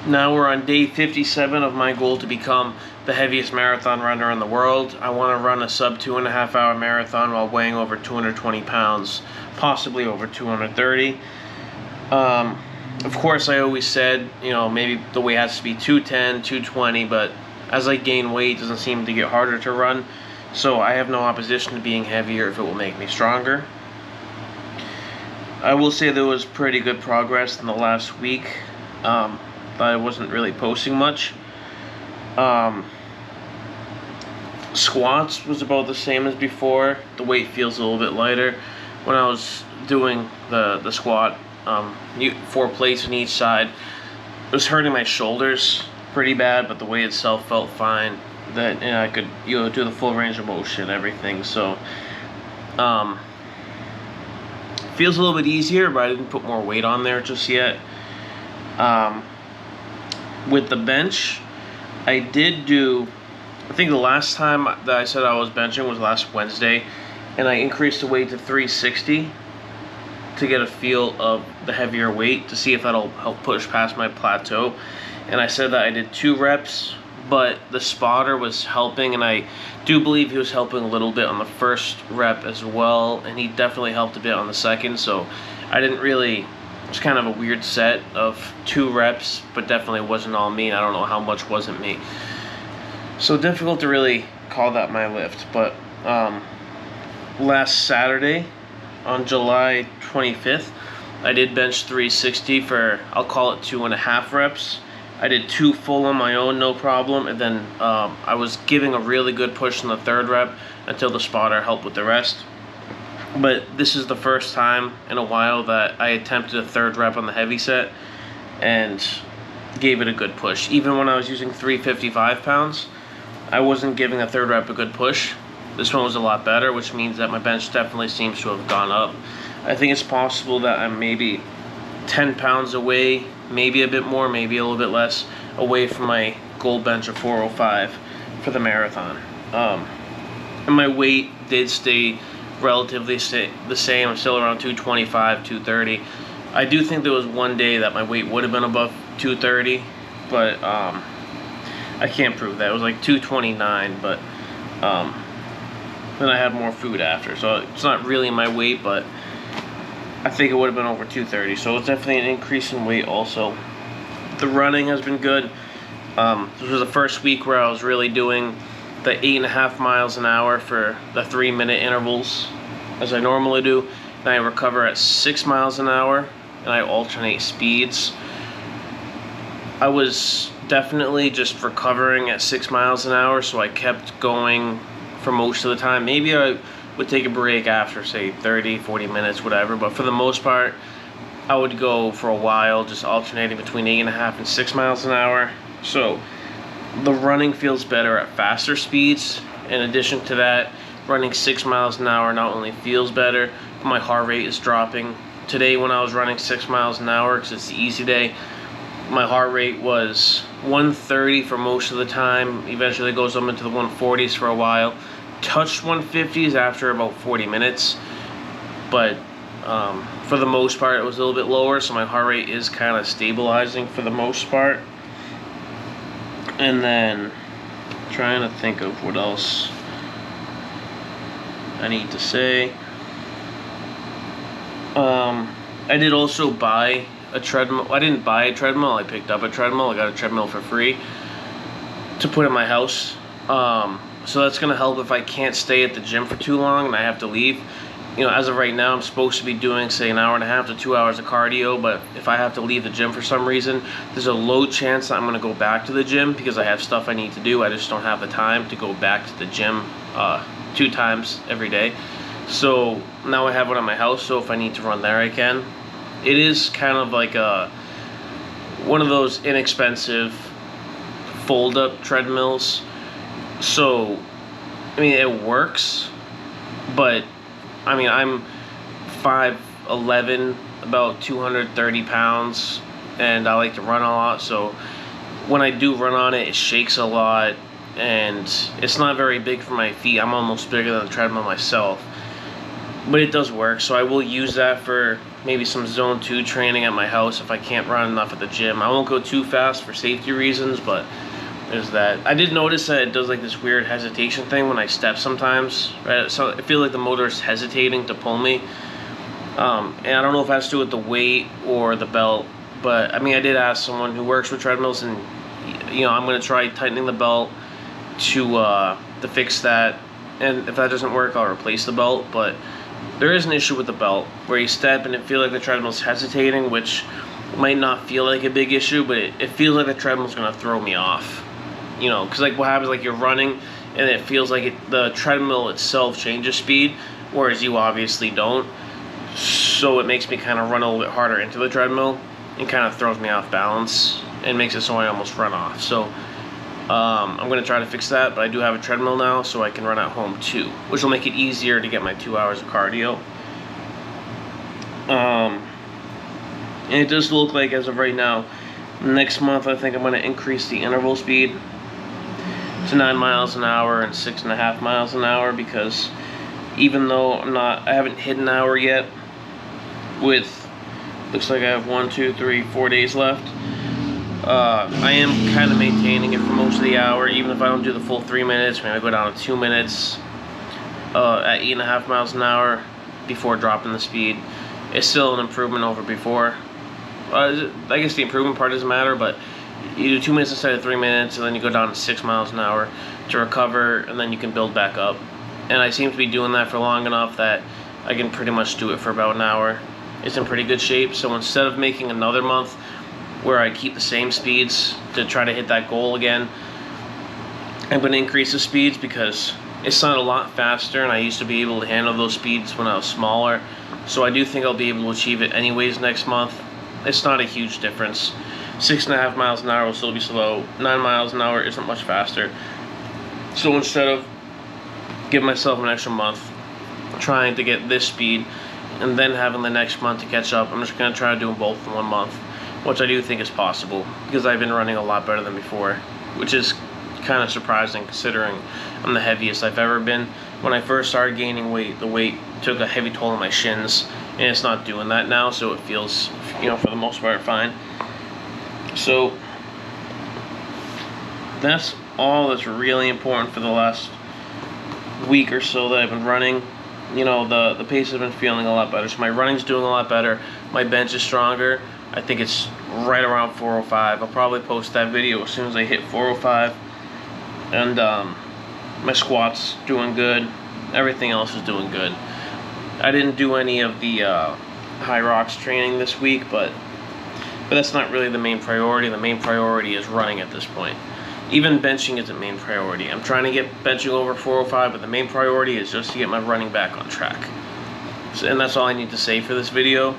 Now we're on day 57 of my goal to become the heaviest marathon runner in the world. I want to run a sub 2.5 hour marathon while weighing over 220 pounds, possibly over 230. Of course, I always said, maybe the weight has to be 210, 220, but as I gain weight, it doesn't seem to get harder to run. So I have no opposition to being heavier if it will make me stronger. I will say there was pretty good progress in the last week. I wasn't really posting much. Squats was about the same as before. The weight feels a little bit lighter. When I was doing the squat, 4 plates on each side, it was hurting my shoulders pretty bad, but the weight itself felt fine. That I could do the full range of motion and everything. So feels a little bit easier, but I didn't put more weight on there just yet. With the bench, I did do, I think the last time that I said I was benching was last Wednesday, and I increased the weight to 360 to get a feel of the heavier weight to see if that'll help push past my plateau. And I said that I did 2 reps, but the spotter was helping, and I do believe he was helping a little bit on the first rep as well, and he definitely helped a bit on the second. So I didn't really, it's kind of a weird set of 2 reps, but definitely wasn't all me. I don't know how much wasn't me. So difficult to really call that my lift. But last Saturday, on July 25th, I did bench 360 for, I'll call it 2.5 reps. I did 2 full on my own, no problem, and then I was giving a really good push in the 3rd rep until the spotter helped with the rest. But this is the first time in a while that I attempted a 3rd rep on the heavy set and gave it a good push. Even when I was using 355 pounds, I wasn't giving a 3rd rep a good push. This one was a lot better, which means that my bench definitely seems to have gone up. I think it's possible that I'm maybe 10 pounds away, maybe a bit more, maybe a little bit less, away from my goal bench of 405 for the marathon. And my weight did stay relatively the same. I'm still around 225, 230. I do think there was one day that my weight would have been above 230, but I can't prove that. It was like 229, but then I had more food after, so it's not really my weight, but I think it would have been over 230, so it's definitely an increase in weight also. The running has been good. This was the first week where I was really doing the 8.5 miles an hour for the 3-minute intervals, as I normally do. And I recover at 6 miles an hour, and I alternate speeds. I was definitely just recovering at 6 miles an hour, so I kept going for most of the time. Maybe I would take a break after, say, 30, 40 minutes, whatever, but for the most part, I would go for a while, just alternating between 8.5 and 6 miles an hour. So the running feels better at faster speeds. In addition to that, running 6 miles an hour not only feels better, but my heart rate is dropping. Today when I was running 6 miles an hour, because it's the easy day, my heart rate was 130 for most of the time. Eventually it goes up into the 140s for a while. Touched 150s after about 40 minutes, but for the most part it was a little bit lower, so my heart rate is kind of stabilizing for the most part. And then trying to think of what else I need to say. I did also buy a treadmill. I didn't buy a treadmill, I picked up a treadmill. I got a treadmill for free to put in my house. So that's going to help if I can't stay at the gym for too long and I have to leave. As of right now, I'm supposed to be doing, say, 1.5 to 2 hours of cardio, but if I have to leave the gym for some reason, there's a low chance that I'm going to go back to the gym because I have stuff I need to do. I just don't have the time to go back to the gym 2 times every day. So now I have one at my house, so if I need to run there, I can. It is kind of like one of those inexpensive fold-up treadmills. So, it works, but, I'm 5'11", about 230 pounds, and I like to run a lot, so when I do run on it, it shakes a lot, and it's not very big for my feet. I'm almost bigger than the treadmill myself. but it does work. So I will use that for maybe some zone 2 training at my house if I can't run enough at the gym. I won't go too fast for safety reasons, but there's that. I did notice that it does like this weird hesitation thing when I step sometimes, right? So I feel like the motor is hesitating to pull me. And I don't know if it has to do with the weight or the belt, but I mean, I did ask someone who works with treadmills, and you know, I'm gonna try tightening the belt to fix that. And if that doesn't work, I'll replace the belt. But there is an issue with the belt where you step and it feels like the treadmill's hesitating, which might not feel like a big issue, but it feels like the treadmill's gonna throw me off. You know, because like what happens, like you're running and it feels like the treadmill itself changes speed, whereas you obviously don't. So it makes me kind of run a little bit harder into the treadmill and kind of throws me off balance and makes it so I almost run off. So I'm going to try to fix that, but I do have a treadmill now, so I can run at home too, which will make it easier to get my 2 hours of cardio. And it does look like, as of right now, next month I think I'm going to increase the interval speed to 9 miles an hour and 6.5 miles an hour, because even though I haven't hit an hour yet, with, looks like I have 1, 2, 3, 4 days left, I am kind of maintaining it for most of the hour. Even if I don't do the full 3 minutes, maybe I go down to 2 minutes at 8.5 miles an hour before dropping the speed. It's still an improvement over before. I guess the improvement part doesn't matter, but you do 2 minutes instead of 3 minutes, and then you go down to 6 miles an hour to recover, and then you can build back up. And I seem to be doing that for long enough that I can pretty much do it for about an hour. It's in pretty good shape. So instead of making another month where I keep the same speeds to try to hit that goal again, I'm going to increase the speeds because it's not a lot faster, and I used to be able to handle those speeds when I was smaller. So I do think I'll be able to achieve it anyways next month. It's not a huge difference. 6.5 miles an hour will still be slow. 9 miles an hour isn't much faster. So instead of giving myself an extra month trying to get this speed and then having the next month to catch up, I'm just going to try to do them both in 1 month, which I do think is possible because I've been running a lot better than before, which is kind of surprising considering I'm the heaviest I've ever been. When I first started gaining weight, the weight took a heavy toll on my shins, and it's not doing that now, so it feels, you know, for the most part fine. So that's all that's really important for the last week or so that I've been running. You know, the pace has been feeling a lot better, so my running's doing a lot better. My bench is stronger. I think it's right around 405. I'll probably post that video as soon as I hit 405. And my squat's doing good. Everything else is doing good. I didn't do any of the high rocks training this week, but that's not really the main priority. The main priority is running at this point. Even benching isn't main priority. I'm trying to get benching over 405, but the main priority is just to get my running back on track. So, and that's all I need to say for this video.